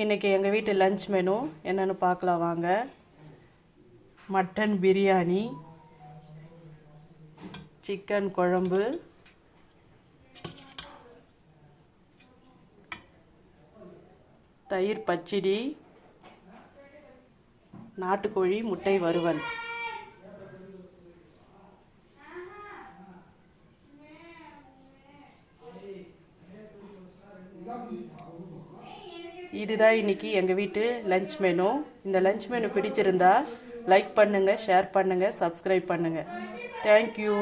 இன்றைக்கி எங்கள் வீட்டு லஞ்ச் மெனு என்னென்னு பார்க்கலாம் வாங்க. மட்டன் பிரியாணி, சிக்கன் குழம்பு, தயிர் பச்சடி, நாட்டுக்கோழி முட்டை வறுவல். இதுதான் இன்றைக்கி எங்கள் வீட்டு லஞ்ச் மெனு. இந்த லஞ்ச் மெனு பிடிச்சிருந்தா லைக் பண்ணுங்கள், ஷேர் பண்ணுங்கள், சப்ஸ்கிரைப் பண்ணுங்கள். தேங்க்யூ.